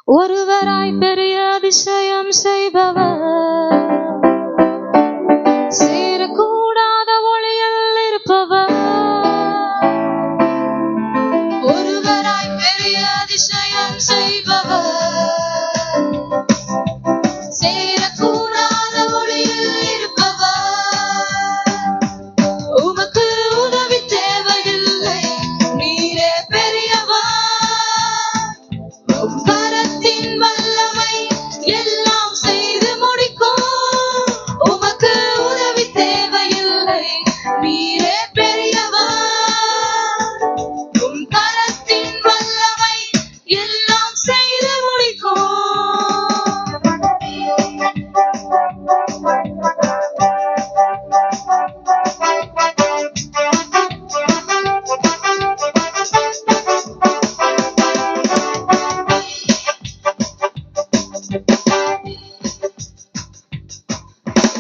ஒருவராய் பெரிய அதிசயம் செய்பவர், சேரக்கூடாத ஒளியில் இருப்பவர். ஒருவராய் பெரிய அதிசயம் செய்பவர், சேரக்கூடாத ஒளியில் இருப்பவர். உமக்கு உதவி தேவையில்லை, நீரே பெரியவர். கரத்தின் வல்லமை எல்லாம் செய்து முடிக்கும். உமக்கு உதவி தேவையில்லை, நீரே பெரியவர். உம் கரத்தின் வல்லமை எல்லாம் செய்து முடிக்கும்.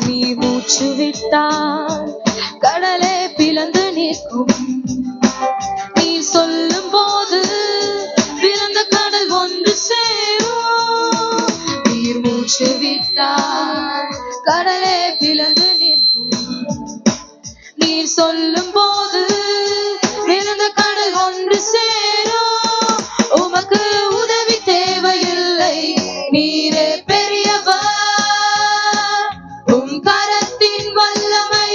நீ மூச்சு விட்டால் கடலே பிளந்து நிற்கும். நீ சொல்லும் போது பிளந்த கடல் ஒன்று சேரும். நீர் மூச்சு விட்டால் கடலே பிளந்து நிற்கும். நீர் சொல்லும் போது பிளந்த கடல் ஒன்று சேரும். உமக்கு உதவி தேவையில்லை, நீரே பெரியவர். உம் கரத்தின் வல்லமை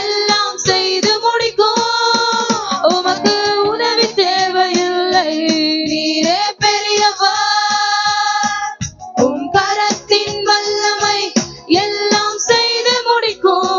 எல்லாம் செய்து முடிக்கும். உமக்கு உதவி தேவையில்லை, நீரே பெரியவர். உம் கரத்தின் வல்லமை எல்லாம் செய்து முடிக்கும்.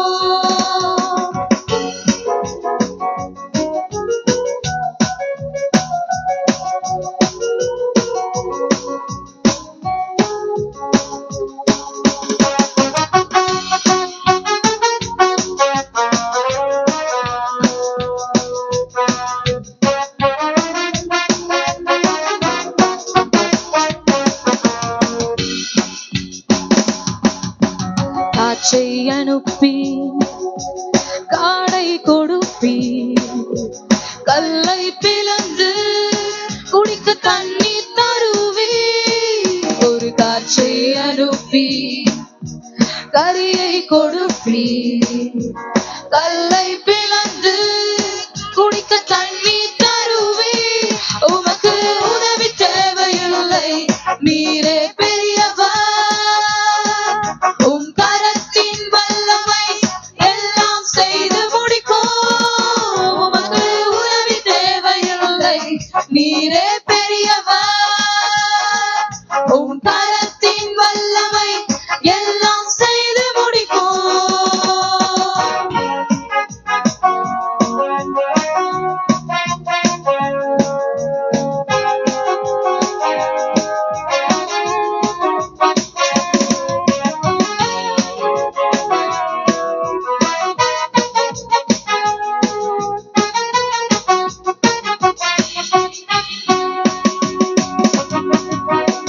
காற்றை அனுப்பி காடை கொடுப்பி, கல்லை பிளந்து குடிக்க தண்ணீர் தருவி. ஒரு காற்றை அனுப்பி கரியை கொடுப்பி, கல்லை பிளந்து குடிக்க தண்ணீர் தருவி. உமக்கு உதவி தேவையில்லை, நீரே பெரியவர். உம் கரத்தின் வல்லமை எல்லாம் செய்து முடிக்கும். உமக்கு உதவி தேவையில்லை, நீரே பெரியவர். உம் கரத்தின் வல்லமை எல்லாம் செய்து முடிக்கும்.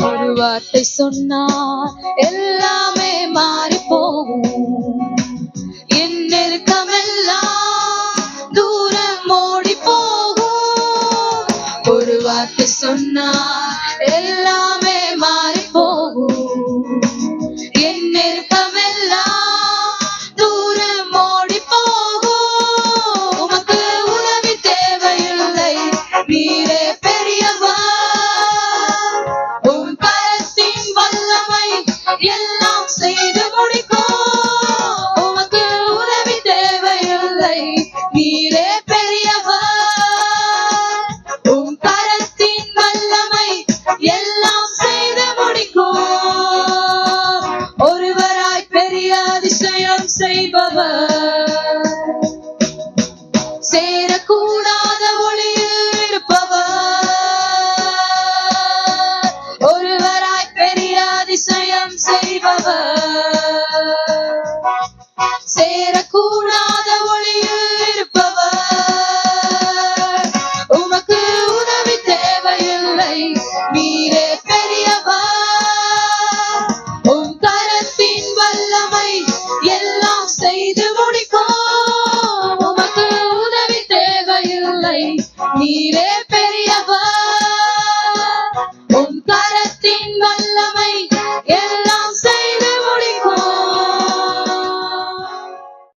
ஒரு வார்த்தை சொன்னால் எல்லாமே மாறி போகும். என் நெருக்கமெல்லாம் தூரம் ஓடி போகும். ஒரு வார்த்தை சொன்னால்